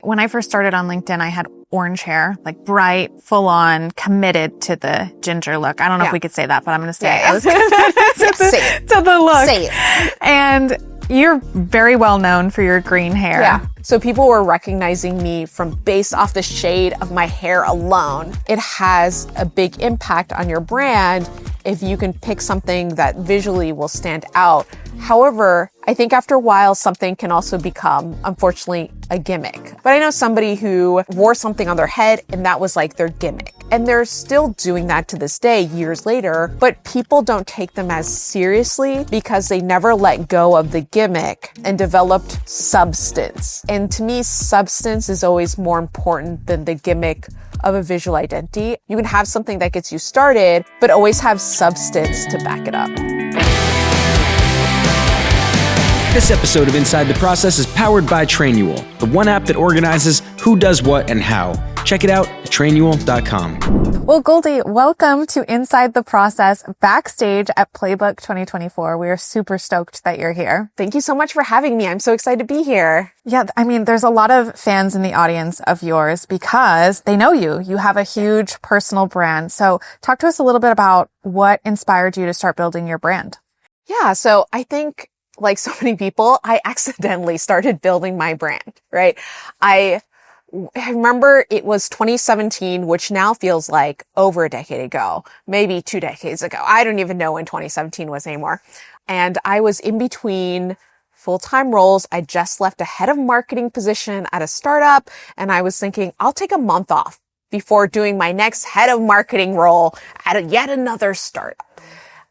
when I first started on LinkedIn, I had orange hair, like bright, full on, committed to the ginger look. I don't know if we could say that, but I'm going to say I was committed to the look. Say it. And you're very well known for your green hair. Yeah. So people were recognizing me based off the shade of my hair alone. It has a big impact on your brand if you can pick something that visually will stand out. However, I think after a while, something can also become, unfortunately, a gimmick. But I know somebody who wore something on their head and that was like their gimmick. And they're still doing that to this day, years later, but people don't take them as seriously because they never let go of the gimmick and developed substance. And to me, substance is always more important than the gimmick of a visual identity. You can have something that gets you started, but always have substance to back it up. This episode of Inside the Process is powered by Trainual, the one app that organizes who does what and how. Check it out at trainual.com. Well, Goldie, welcome to Inside the Process backstage at Playbook 2024. We are super stoked that you're here. Thank you so much for having me. I'm so excited to be here. Yeah, I mean, there's a lot of fans in the audience of yours because they know you. You have a huge personal brand. So talk to us a little bit about what inspired you to start building your brand. Yeah, so I think like so many people, I accidentally started building my brand, right? I remember it was 2017, which now feels like over a decade ago, maybe 2 decades ago. I don't even know when 2017 was anymore. And I was in between full-time roles. I just left a head of marketing position at a startup, and I was thinking, I'll take a month off before doing my next head of marketing role at yet another startup.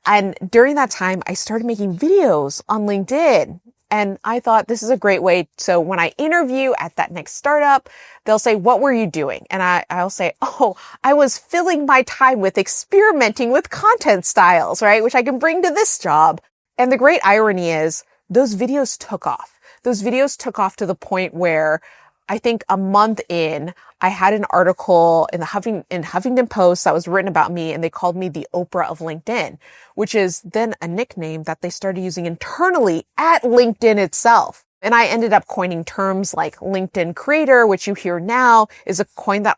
And during that time, I started making videos on LinkedIn. And I thought this is a great way. So when I interview at that next startup, they'll say, what were you doing? And I'll say, oh, I was filling my time with experimenting with content styles, right? Which I can bring to this job. And the great irony is those videos took off. Those videos took off to the point where I think a month in, I had an article in the Huffington Post that was written about me, and they called me the Oprah of LinkedIn, which is then a nickname that they started using internally at LinkedIn itself. And I ended up coining terms like LinkedIn creator, which you hear now is a term that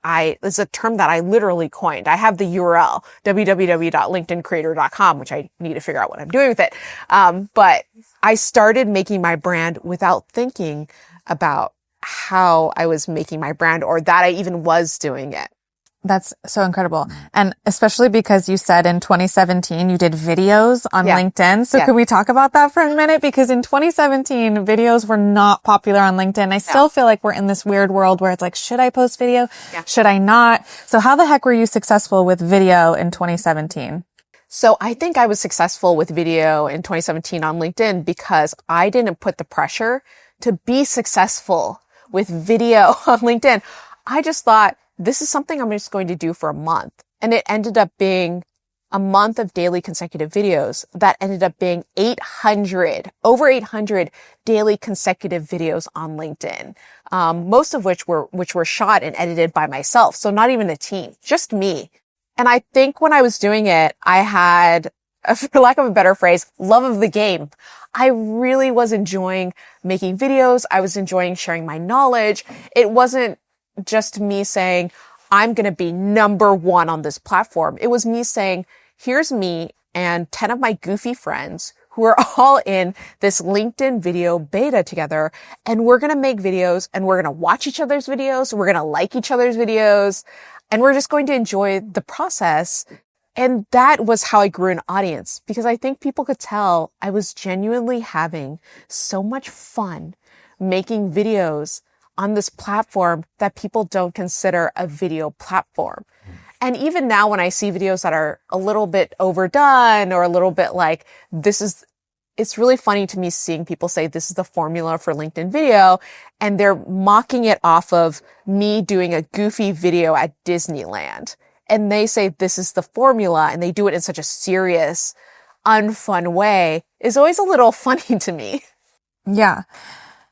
I literally coined. I have the URL, www.linkedin-creator.com, which I need to figure out what I'm doing with it. But I started making my brand without thinking about how I was making my brand or that I even was doing it. That's so incredible. And especially because you said in 2017, you did videos on LinkedIn. So could we talk about that for a minute? Because in 2017, videos were not popular on LinkedIn. I still feel like we're in this weird world where it's like, should I post video? Should I not? So how the heck were you successful with video in 2017? So I think I was successful with video in 2017 on LinkedIn because I didn't put the pressure to be successful with video on LinkedIn. I just thought, this is something I'm just going to do for a month. And it ended up being a month of daily consecutive videos that ended up being over 800 daily consecutive videos on LinkedIn. Most of which were shot and edited by myself. So not even a team, just me. And I think when I was doing it, I had, for lack of a better phrase, love of the game. I really was enjoying making videos. I was enjoying sharing my knowledge. It wasn't just me saying, I'm going to be number one on this platform. It was me saying, here's me and 10 of my goofy friends who are all in this LinkedIn video beta together. And we're going to make videos and we're going to watch each other's videos. We're going to like each other's videos and we're just going to enjoy the process. And that was how I grew an audience because I think people could tell I was genuinely having so much fun making videos on this platform that people don't consider a video platform. And even now when I see videos that are a little bit overdone or a little bit like it's really funny to me seeing people say this is the formula for LinkedIn video and they're mocking it off of me doing a goofy video at Disneyland. And they say this is the formula and they do it in such a serious, unfun way is always a little funny to me. Yeah.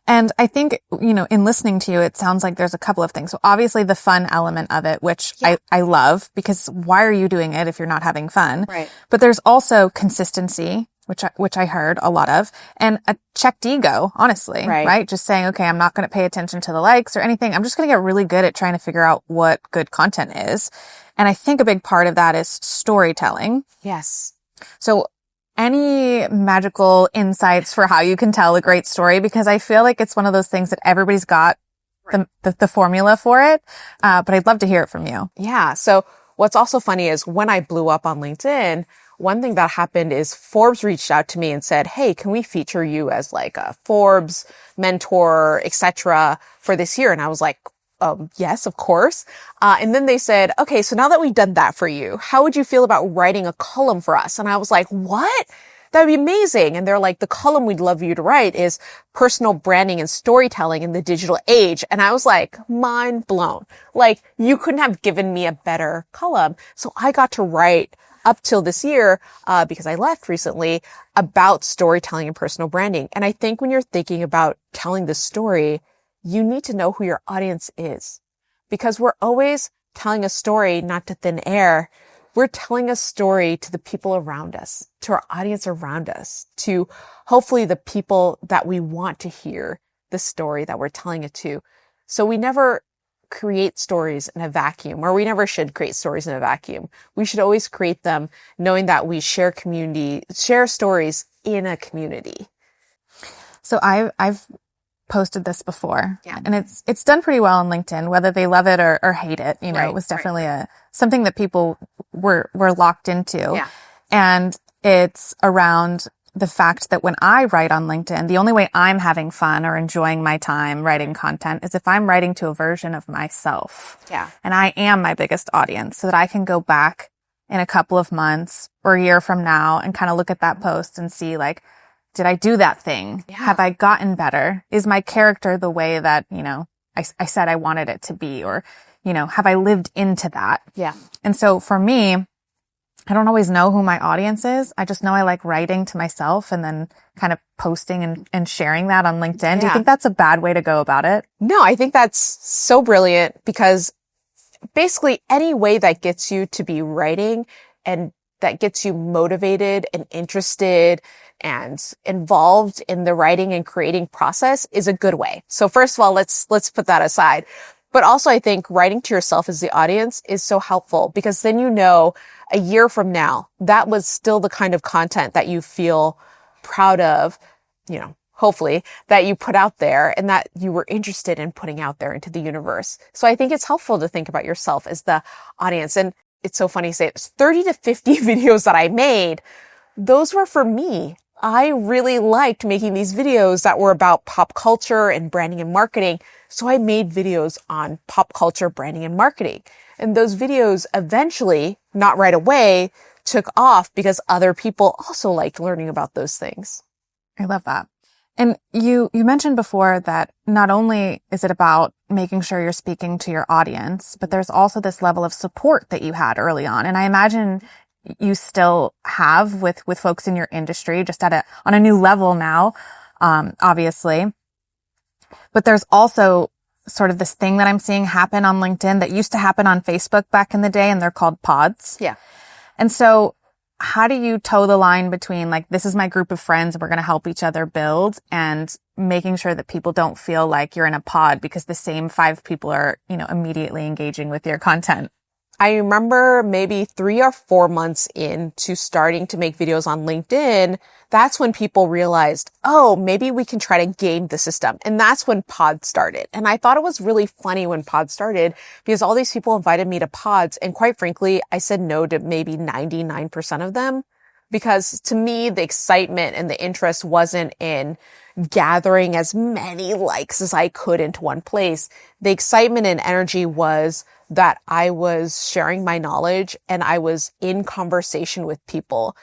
And I think, in listening to you, it sounds like there's a couple of things. So obviously the fun element of it, which I love because why are you doing it if you're not having fun? Right. But there's also consistency, which I heard a lot of, and a checked ego, honestly, right? Just saying, okay, I'm not going to pay attention to the likes or anything. I'm just going to get really good at trying to figure out what good content is. And I think a big part of that is storytelling. Yes. So any magical insights for how you can tell a great story? Because I feel like it's one of those things that everybody's got the formula for it. But I'd love to hear it from you. Yeah. So what's also funny is when I blew up on LinkedIn, one thing that happened is Forbes reached out to me and said, hey, can we feature you as like a Forbes mentor, etc. for this year? And I was like, yes, of course. And then they said, okay, so now that we've done that for you, how would you feel about writing a column for us? And I was like, what? That would be amazing. And they're like, the column we'd love you to write is personal branding and storytelling in the digital age. And I was like, mind blown. Like, you couldn't have given me a better column. So I got to write up till this year, because I left recently, about storytelling and personal branding. And I think when you're thinking about telling the story, you need to know who your audience is, because we're always telling a story, not to thin air. We're telling a story to the people around us, to our audience around us, to hopefully the people that we want to hear the story that we're telling it to. So we never create stories in a vacuum, or we never should create stories in a vacuum. We should always create them knowing that we share stories in a community. So I've posted this before, and it's done pretty well on LinkedIn, whether they love it or hate it. You know, it was definitely something that people were locked into. Yeah. And it's around the fact that when I write on LinkedIn, the only way I'm having fun or enjoying my time writing content is if I'm writing to a version of myself. Yeah. And I am my biggest audience, so that I can go back in a couple of months or a year from now and kind of look at that post and see, like, did I do that thing? Yeah. Have I gotten better? Is my character the way that, you know, I said I wanted it to be? Or, you know, have I lived into that? Yeah. And so for me, I don't always know who my audience is. I just know I like writing to myself and then kind of posting and sharing that on LinkedIn. Yeah. Do you think that's a bad way to go about it? No, I think that's so brilliant, because basically any way that gets you to be writing and that gets you motivated and interested and involved in the writing and creating process is a good way. So first of all, let's put that aside. But also I think writing to yourself as the audience is so helpful, because then you know a year from now, that was still the kind of content that you feel proud of, you know, hopefully, that you put out there and that you were interested in putting out there into the universe. So I think it's helpful to think about yourself as the audience. And it's so funny to say it's 30 to 50 videos that I made. Those were for me. I really liked making these videos that were about pop culture and branding and marketing. So I made videos on pop culture, branding and marketing. And those videos eventually, not right away, took off because other people also liked learning about those things. I love that. And you mentioned before that not only is it about making sure you're speaking to your audience, but there's also this level of support that you had early on. And I imagine you still have with folks in your industry, just on a new level now, obviously. But there's also sort of this thing that I'm seeing happen on LinkedIn that used to happen on Facebook back in the day, and they're called pods. Yeah. And so how do you toe the line between, like, this is my group of friends and we're going to help each other build, and making sure that people don't feel like you're in a pod because the same 5 people are, you know, immediately engaging with your content? I remember maybe 3 or 4 months into starting to make videos on LinkedIn, that's when people realized, oh, maybe we can try to game the system. And that's when pods started. And I thought it was really funny when pods started, because all these people invited me to pods. And quite frankly, I said no to maybe 99% of them, because to me, the excitement and the interest wasn't in gathering as many likes as I could into one place. The excitement and energy was that I was sharing my knowledge and I was in conversation with people.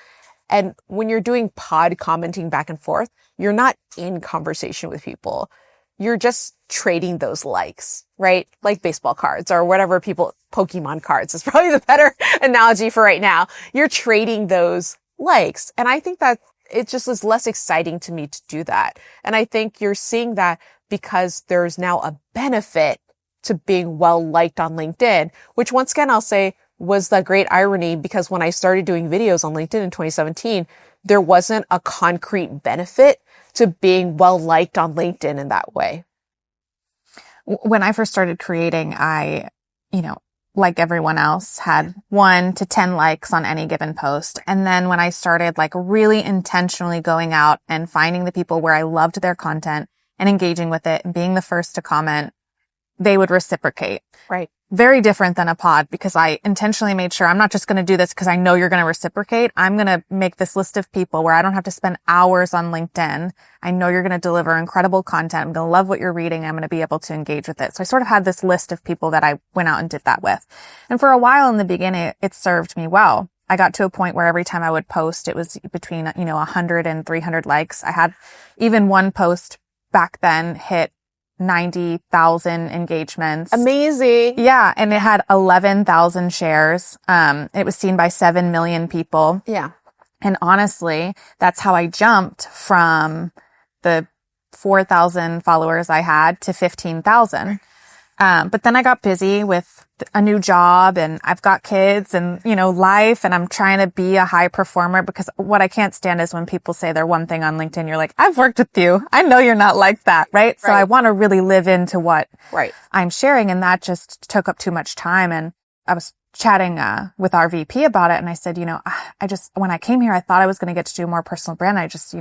And when you're doing pod commenting back and forth, you're not in conversation with people. You're just trading those likes, right? Like baseball cards or whatever Pokemon cards is probably the better analogy for right now. You're trading those likes. And I think that it just is less exciting to me to do that. And I think you're seeing that because there's now a benefit to being well liked on LinkedIn, which once again, I'll say was the great irony, because when I started doing videos on LinkedIn in 2017, there wasn't a concrete benefit to being well liked on LinkedIn in that way. When I first started creating, I, like everyone else, had 1 to 10 likes on any given post. And then when I started like really intentionally going out and finding the people where I loved their content and engaging with it and being the first to comment, they would reciprocate. Right. Very different than a pod, because I intentionally made sure I'm not just going to do this because I know you're going to reciprocate. I'm going to make this list of people where I don't have to spend hours on LinkedIn. I know you're going to deliver incredible content. I'm going to love what you're reading. I'm going to be able to engage with it. So I sort of had this list of people that I went out and did that with. And for a while in the beginning, it served me well. I got to a point where every time I would post, it was between, 100 and 300 likes. I had even one post back then hit 90,000 engagements. Amazing. Yeah. And it had 11,000 shares. It was seen by 7 million people. Yeah. And honestly, that's how I jumped from the 4,000 followers I had to 15,000. But then I got busy with a new job, and I've got kids and, life, and I'm trying to be a high performer, because what I can't stand is when people say they're one thing on LinkedIn, you're like, I've worked with you. I know you're not like that, right? So I want to really live into what I'm sharing, and that just took up too much time. And I was chatting with our VP about it, and I said, when I came here, I thought I was going to get to do more personal brand. I just,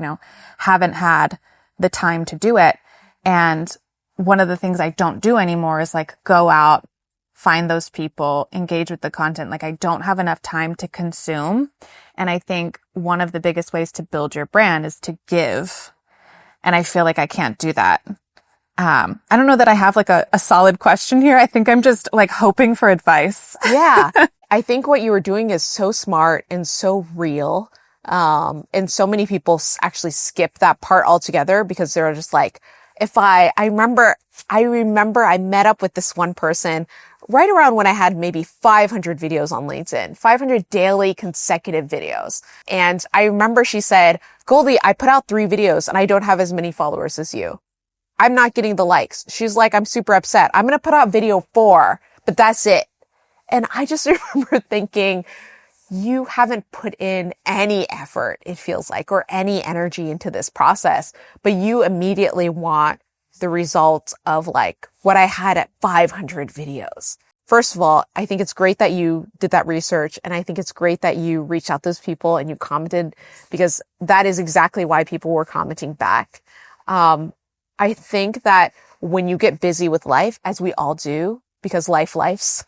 haven't had the time to do it. And one of the things I don't do anymore is like go out, find those people, engage with the content. Like I don't have enough time to consume. And I think one of the biggest ways to build your brand is to give. And I feel like I can't do that. I don't know that I have like a solid question here. I think I'm just like hoping for advice. Yeah. I think what you were doing is so smart and so real. And so many people actually skip that part altogether because they're just like, I remember I met up with this one person right around when I had maybe 500 videos on LinkedIn, 500 daily consecutive videos. And I remember she said, Goldie, I put out 3 videos and I don't have as many followers as you. I'm not getting the likes. She's like, I'm super upset. I'm going to put out video 4, but that's it. And I just remember thinking, you haven't put in any effort, it feels like, or any energy into this process, but you immediately want the results of like what I had at 500 videos. First of all, I think it's great that you did that research, and I think it's great that you reached out to those people and you commented, because that is exactly why people were commenting back. I think that when you get busy with life, as we all do, because life's,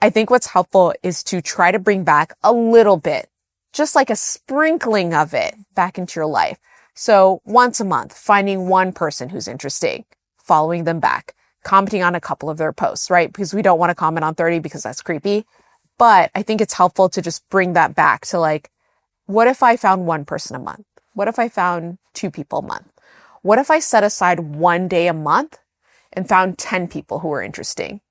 I think what's helpful is to try to bring back a little bit, just like a sprinkling of it back into your life. So once a month, finding one person who's interesting, following them back, commenting on a couple of their posts, right? Because we don't want to comment on 30 because that's creepy. But I think it's helpful to just bring that back to like, what if I found one person a month? What if I found 2 people a month? What if I set aside 1 day a month and found 10 people who are interesting,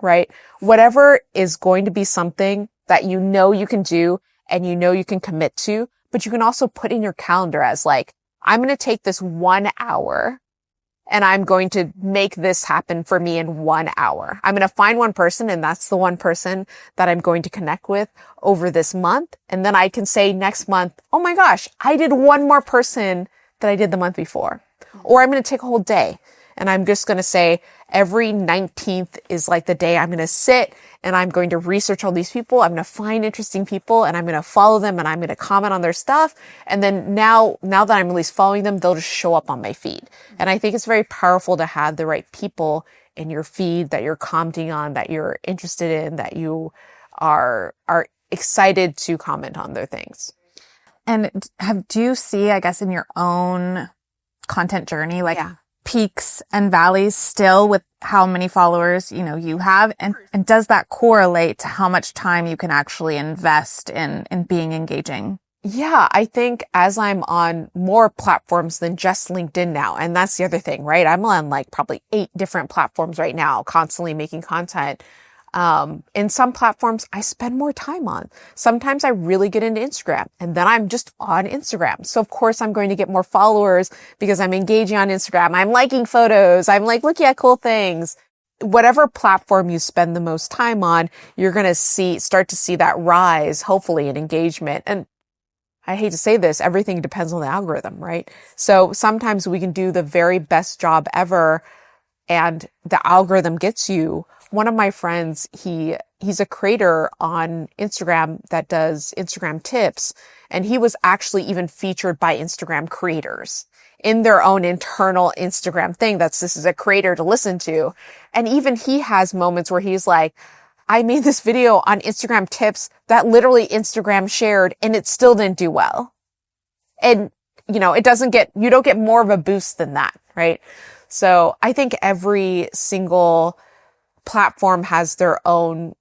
right? Whatever is going to be something that you know you can do and you know you can commit to, but you can also put in your calendar as like, I'm going to take this 1 hour and I'm going to make this happen for me in 1 hour. I'm going to find one person, and that's the one person that I'm going to connect with over this month. And then I can say next month, oh my gosh, I did one more person that I did the month before. Or I'm going to take a whole day and I'm just going to say every 19th is like the day I'm going to sit and I'm going to research all these people. I'm going to find interesting people and I'm going to follow them and I'm going to comment on their stuff. And then now that I'm at least following them, they'll just show up on my feed. And I think it's very powerful to have the right people in your feed that you're commenting on, that you're interested in, that you are excited to comment on their things. And do you see, I guess, in your own content journey, like peaks and valleys still with how many followers, you have? And does that correlate to how much time you can actually invest in being engaging? Yeah, I think as I'm on more platforms than just LinkedIn now, and that's the other thing, right? I'm on like probably 8 different platforms right now, constantly making content. In some platforms I spend more time on. Sometimes I really get into Instagram and then I'm just on Instagram. So of course I'm going to get more followers because I'm engaging on Instagram. I'm liking photos. I'm like looking at cool things. Whatever platform you spend the most time on, you're going to start to see that rise, hopefully, in engagement. And I hate to say this, everything depends on the algorithm, right? So sometimes we can do the very best job ever and the algorithm gets you. One of my friends, he's a creator on Instagram that does Instagram tips, and he was actually even featured by Instagram creators in their own internal Instagram thing. This is a creator to listen to. And even he has moments where he's like, I made this video on Instagram tips that literally Instagram shared and it still didn't do well. And, you don't get more of a boost than that, right? So I think every single platform has their own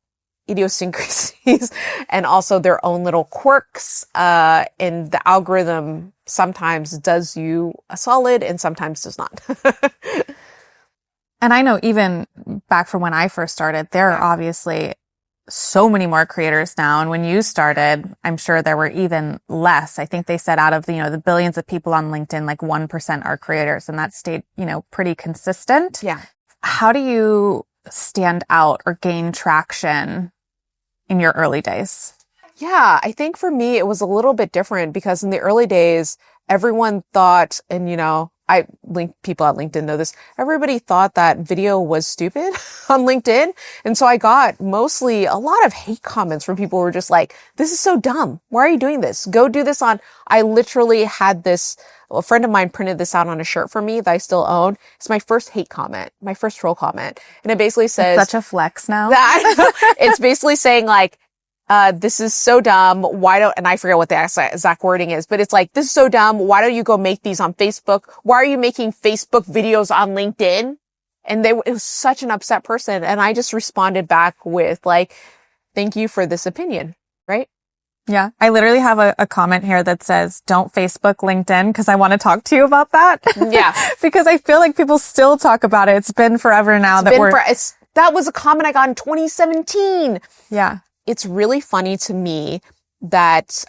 idiosyncrasies and also their own little quirks. And the algorithm sometimes does you a solid and sometimes does not. And I know even back from when I first started, there are obviously so many more creators now. And when you started, I'm sure there were even less. I think they said out of, the billions of people on LinkedIn, like 1% are creators, and that stayed, pretty consistent. Yeah. How do you stand out or gain traction in your early days? Yeah, I think for me, it was a little bit different because in the early days, everyone thought, and people at LinkedIn know this, everybody thought that video was stupid on LinkedIn. And so I got mostly a lot of hate comments from people who were just like, this is so dumb. Why are you doing this? Go do this I literally had this, a friend of mine printed this out on a shirt for me that I still own. It's my first hate comment, my first troll comment. And it basically says, it's such a flex now. It's basically saying like, this is so dumb. And I forget what the exact wording is, but it's like, this is so dumb. Why don't you go make these on Facebook? Why are you making Facebook videos on LinkedIn? And it was such an upset person. And I just responded back with like, thank you for this opinion. Right? Yeah. I literally have a comment here that says, don't Facebook LinkedIn, because I want to talk to you about that. Yeah. Because I feel like people still talk about it. It's been forever now that was a comment I got in 2017. Yeah. It's really funny to me that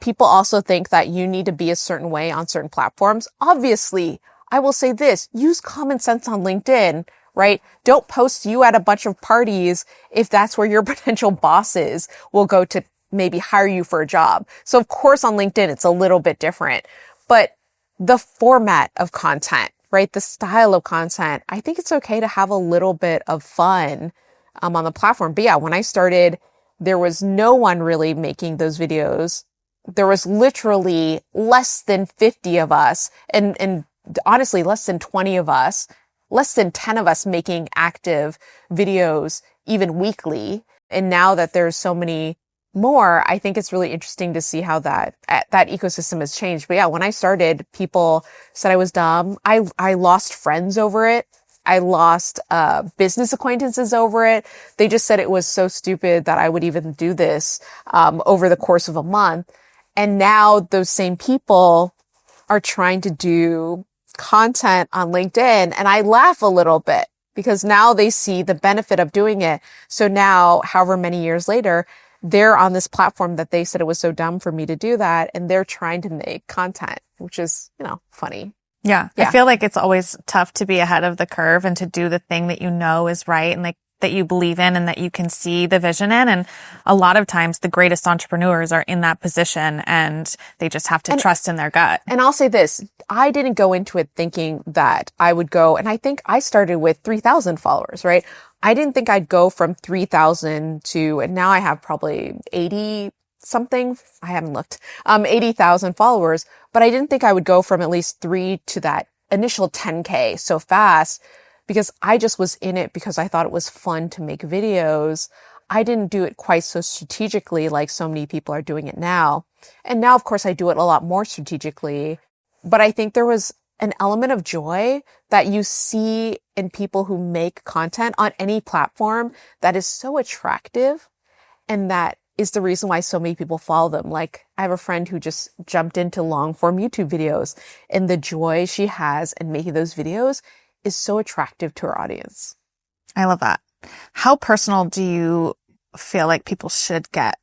people also think that you need to be a certain way on certain platforms. Obviously, I will say this, use common sense on LinkedIn, right? Don't post you at a bunch of parties if that's where your potential bosses will go to maybe hire you for a job. So of course on LinkedIn, it's a little bit different, but the format of content, right? The style of content, I think it's okay to have a little bit of fun on the platform. But yeah, when I started, there was no one really making those videos. There was literally less than 50 of us and honestly less than 20 of us, less than 10 of us making active videos even weekly. And now that there's so many more, I think it's really interesting to see how that ecosystem has changed. But yeah, when I started, people said I was dumb. I lost friends over it. I lost business acquaintances over it. They just said it was so stupid that I would even do this over the course of a month. And now those same people are trying to do content on LinkedIn. And I laugh a little bit because now they see the benefit of doing it. So now, however many years later, they're on this platform that they said it was so dumb for me to do that. And they're trying to make content, which is, funny. Yeah. I feel like it's always tough to be ahead of the curve and to do the thing that you know is right and like that you believe in and that you can see the vision in. And a lot of times the greatest entrepreneurs are in that position and they just have to trust in their gut. And I'll say this, I didn't go into it thinking that I would go, and I think I started with 3,000 followers, right? I didn't think I'd go from 3,000 to, and now I have probably 80 something. I haven't looked, 80,000 followers, but I didn't think I would go from at least 3 to that initial 10K so fast because I just was in it because I thought it was fun to make videos. I didn't do it quite so strategically like so many people are doing it now. And now, of course, I do it a lot more strategically, but I think there was an element of joy that you see in people who make content on any platform that is so attractive, and that is the reason why so many people follow them. Like, I have a friend who just jumped into long form YouTube videos, and the joy she has in making those videos is so attractive to her audience. I love that. How personal do you feel like people should get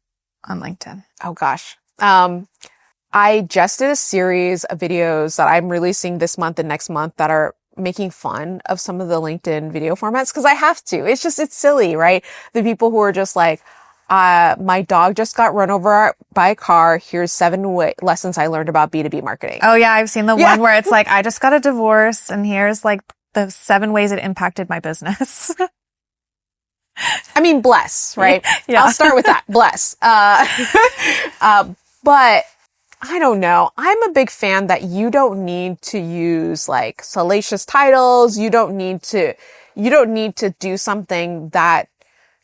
on LinkedIn? Oh gosh. I just did a series of videos that I'm releasing this month and next month that are making fun of some of the LinkedIn video formats because I have to. It's silly, right? The people who are just like, my dog just got run over by a car. Here's 7 lessons I learned about B2B marketing. Oh yeah. I've seen the one where it's like, I just got a divorce and here's like the 7 ways it impacted my business. I mean, bless, right? Yeah. I'll start with that. Bless. But I don't know. I'm a big fan that you don't need to use like salacious titles. You don't need to do something that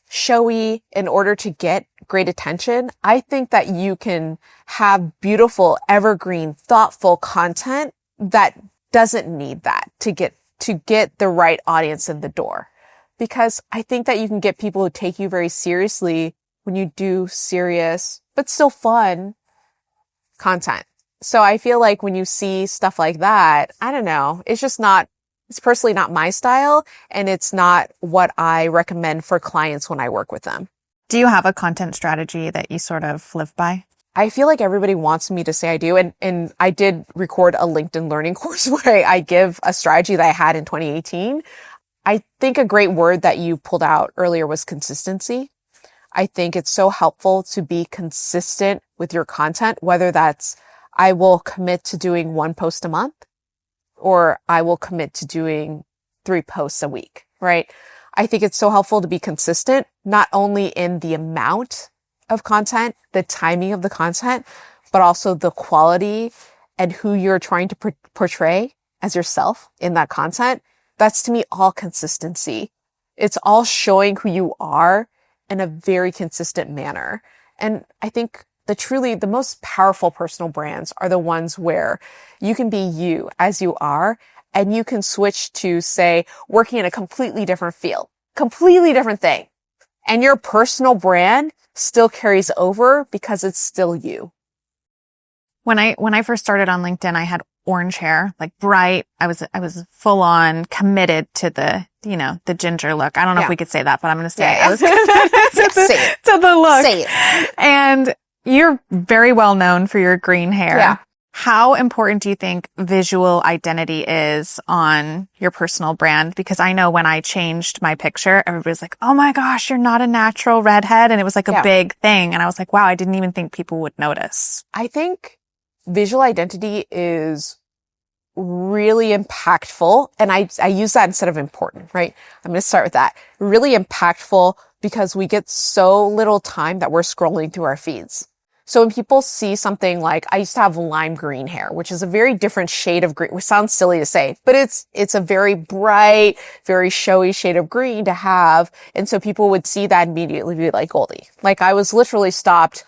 showy in order to get great attention. I think that you can have beautiful, evergreen, thoughtful content that doesn't need that to get the right audience in the door. Because I think that you can get people who take you very seriously when you do serious, but still fun content. So I feel like when you see stuff like that, I don't know, it's personally not my style, and it's not what I recommend for clients when I work with them. Do you have a content strategy that you sort of live by? I feel like everybody wants me to say I do. And I did record a LinkedIn learning course where I give a strategy that I had in 2018. I think a great word that you pulled out earlier was consistency. I think it's so helpful to be consistent with your content, whether that's I will commit to doing 1 post a month or I will commit to doing 3 posts a week, right? I think it's so helpful to be consistent, not only in the amount of content, the timing of the content, but also the quality and who you're trying to portray as yourself in that content. That's to me all consistency. It's all showing who you are in a very consistent manner. And I think the most powerful personal brands are the ones where you can be you as you are, and you can switch to, say, working in a completely different field, completely different thing. And your personal brand still carries over because it's still you. When I first started on LinkedIn, I had orange hair, like bright. I was full on committed to the ginger look. I don't know if we could say that, but I'm going to say I was committed to the look. Say it. And you're very well known for your green hair. Yeah. How important do you think visual identity is on your personal brand? Because I know when I changed my picture, everybody's like, oh my gosh, you're not a natural redhead. And it was like a big thing. And I was like, wow, I didn't even think people would notice. I think visual identity is really impactful. And I use that instead of important, right? I'm going to start with that. Really impactful because we get so little time that we're scrolling through our feeds. So when people see something like, I used to have lime green hair, which is a very different shade of green, which sounds silly to say, but it's a very bright, very showy shade of green to have. And so people would see that immediately be like, Goldie. Like I was literally stopped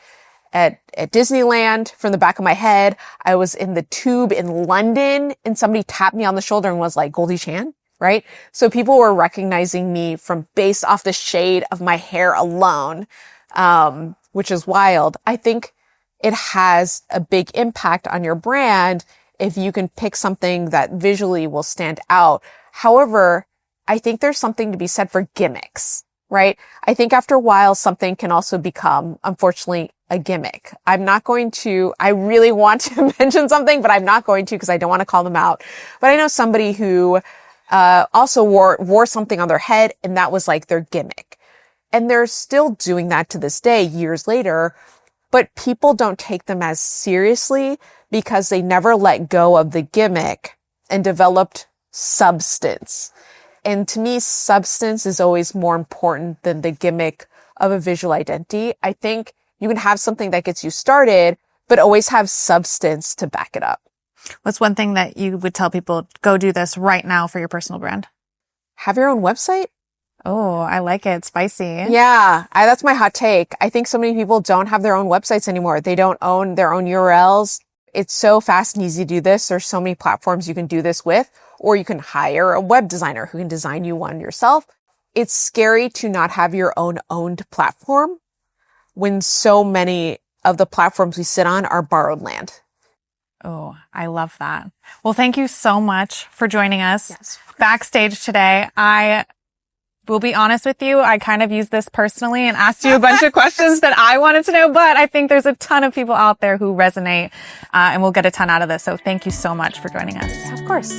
at Disneyland from the back of my head. I was in the tube in London and somebody tapped me on the shoulder and was like, Goldie Chan, right? So people were recognizing me based off the shade of my hair alone. Which is wild. I think it has a big impact on your brand if you can pick something that visually will stand out. However, I think there's something to be said for gimmicks, right? I think after a while, something can also become, unfortunately, a gimmick. I really want to mention something, but I'm not going to because I don't want to call them out. But I know somebody who also wore something on their head and that was like their gimmick. And they're still doing that to this day, years later, but people don't take them as seriously because they never let go of the gimmick and developed substance. And to me, substance is always more important than the gimmick of a visual identity. I think you can have something that gets you started, but always have substance to back it up. What's one thing that you would tell people, go do this right now for your personal brand? Have your own website. Oh, I like it. Spicy. Yeah, that's my hot take. I think so many people don't have their own websites anymore. They don't own their own URLs. It's so fast and easy to do this. There's so many platforms you can do this with, or you can hire a web designer who can design you one yourself. It's scary to not have your own owned platform when so many of the platforms we sit on are borrowed land. Oh, I love that. Well, thank you so much for joining us backstage today. I will be honest with you, I kind of used this personally and asked you a bunch of questions that I wanted to know, but I think there's a ton of people out there who resonate and will get a ton out of this. So thank you so much for joining us. Of course.